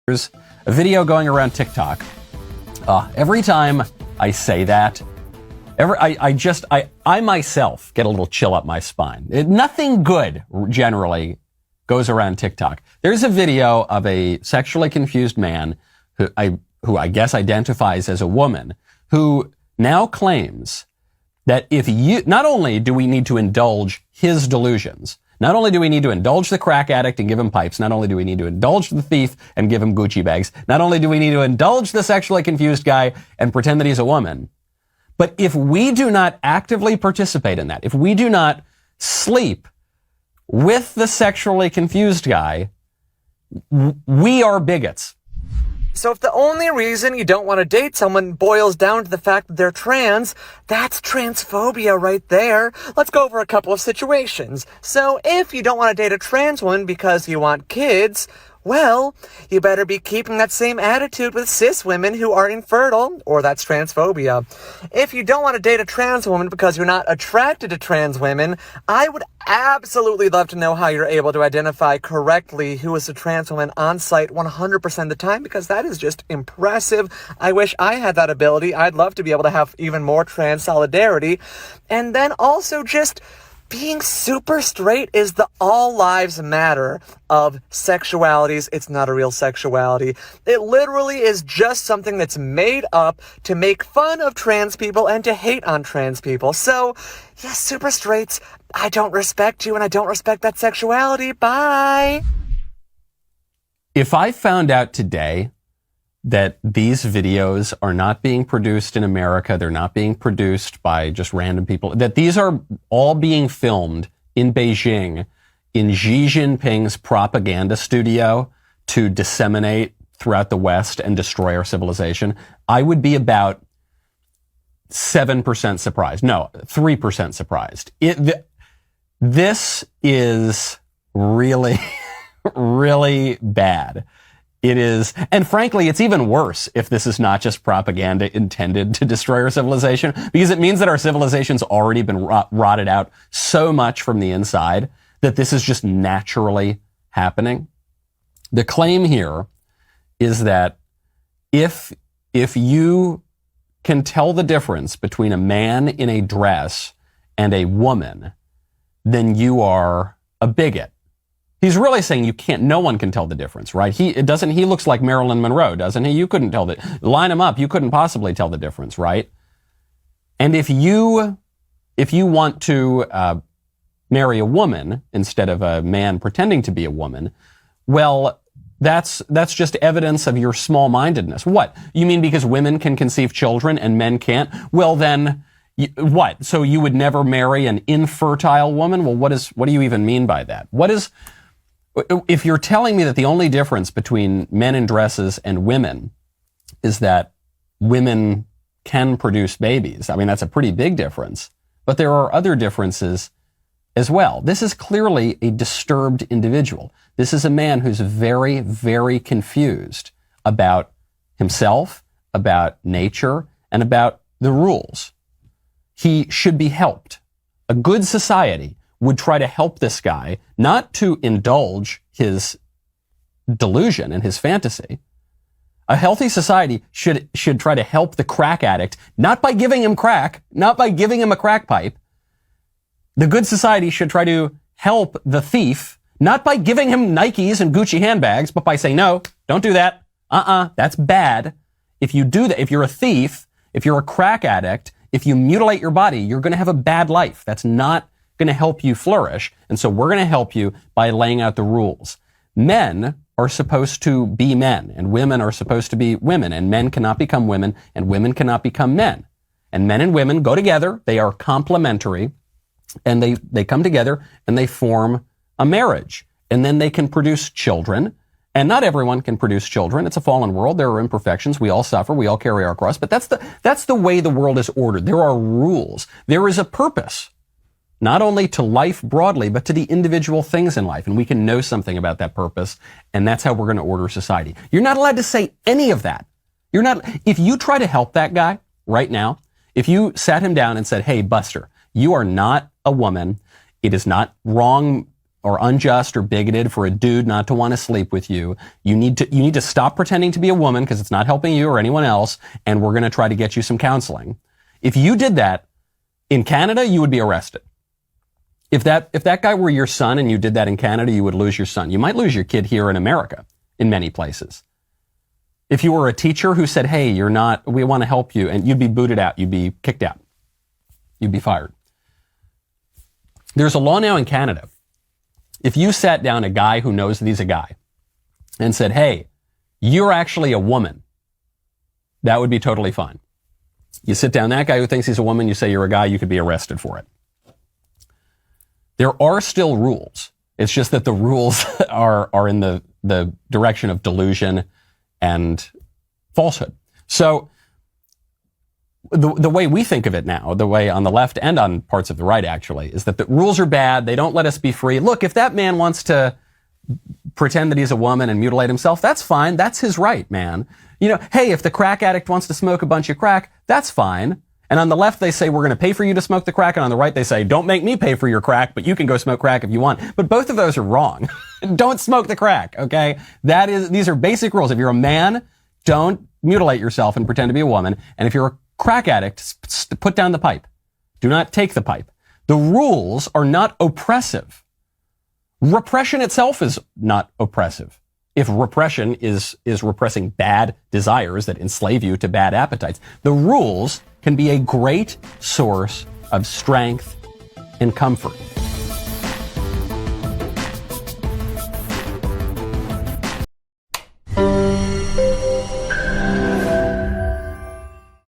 There's a video going around TikTok. Every time I say that, I myself get a little chill up my spine. Nothing good generally goes around TikTok. There's a video of a sexually confused man who I guess identifies as a woman, who now claims that not only do we need to indulge his delusions, not only do we need to indulge the crack addict and give him pipes, not only do we need to indulge the thief and give him Gucci bags, not only do we need to indulge the sexually confused guy and pretend that he's a woman, but if we do not actively participate in that, if we do not sleep with the sexually confused guy, we are bigots. So if the only reason you don't want to date someone boils down to the fact that they're trans, that's transphobia right there. Let's go over a couple of situations. So if you don't want to date a trans woman because you want kids, well, you better be keeping that same attitude with cis women who are infertile, or that's transphobia. If you don't want to date a trans woman because you're not attracted to trans women, I would absolutely love to know how you're able to identify correctly who is a trans woman on site 100% of the time, because that is just impressive. I wish I had that ability. I'd love to be able to have even more trans solidarity. And then also just being super straight is the all lives matter of sexualities. It's not a real sexuality. It literally is just something that's made up to make fun of trans people and to hate on trans people. So, yes, super straights, I don't respect you and I don't respect that sexuality. Bye. If I found out today that these videos are not being produced in America, they're not being produced by just random people, that these are all being filmed in Beijing in Xi Jinping's propaganda studio to disseminate throughout the West and destroy our civilization, I would be about 7% surprised. No, 3% surprised. This is really, really bad. It is, and frankly, it's even worse if this is not just propaganda intended to destroy our civilization, because it means that our civilization's already been rotted out so much from the inside that this is just naturally happening. The claim here is that if you can tell the difference between a man in a dress and a woman, then you are a bigot. He's really saying no one can tell the difference, right? He looks like Marilyn Monroe, doesn't he? You couldn't tell line him up, you couldn't possibly tell the difference, right? And if you want to marry a woman instead of a man pretending to be a woman, well, that's just evidence of your small-mindedness. What? You mean because women can conceive children and men can't? Well, then, what? So you would never marry an infertile woman? Well, what do you even mean by that? If you're telling me that the only difference between men in dresses and women is that women can produce babies, I mean, that's a pretty big difference. But there are other differences as well. This is clearly a disturbed individual. This is a man who's very, very confused about himself, about nature, and about the rules. He should be helped. A good society would try to help this guy, not to indulge his delusion and his fantasy. A healthy society should try to help the crack addict, not by giving him crack, not by giving him a crack pipe. The good society should try to help the thief, not by giving him Nikes and Gucci handbags, but by saying, no, don't do that. That's bad. If you do that, if you're a thief, if you're a crack addict, if you mutilate your body, you're going to have a bad life. That's not going to help you flourish. And so we're going to help you by laying out the rules. Men are supposed to be men, and women are supposed to be women, and men cannot become women, and women cannot become men. And men and women go together. They are complementary, and they come together and they form a marriage. And then they can produce children. And not everyone can produce children. It's a fallen world. There are imperfections. We all suffer. We all carry our cross. But that's the way the world is ordered. There are rules. There is a purpose, not only to life broadly, but to the individual things in life. And we can know something about that purpose. And that's how we're going to order society. You're not allowed to say any of that. If you try to help that guy right now, if you sat him down and said, hey, Buster, you are not a woman. It is not wrong or unjust or bigoted for a dude not to want to sleep with you. You need to stop pretending to be a woman because it's not helping you or anyone else, and we're going to try to get you some counseling. If you did that in Canada, you would be arrested. If that guy were your son and you did that in Canada, you would lose your son. You might lose your kid here in America in many places. If you were a teacher who said, hey, we want to help you, and you'd be booted out, you'd be kicked out, you'd be fired. There's a law now in Canada. If you sat down a guy who knows that he's a guy and said, hey, you're actually a woman, that would be totally fine. You sit down that guy who thinks he's a woman, you say you're a guy, you could be arrested for it. There are still rules. It's just that the rules are in the direction of delusion and falsehood. So the way we think of it now, the way on the left and on parts of the right actually, is that the rules are bad. They don't let us be free. Look, if that man wants to pretend that he's a woman and mutilate himself, that's fine. That's his right, man. Hey, if the crack addict wants to smoke a bunch of crack, that's fine. And on the left, they say, we're going to pay for you to smoke the crack. And on the right, they say, don't make me pay for your crack, but you can go smoke crack if you want. But both of those are wrong. Don't smoke the crack, okay? These are basic rules. If you're a man, don't mutilate yourself and pretend to be a woman. And if you're a crack addict, put down the pipe. Do not take the pipe. The rules are not oppressive. Repression itself is not oppressive. If repression is repressing bad desires that enslave you to bad appetites, the rules can be a great source of strength and comfort.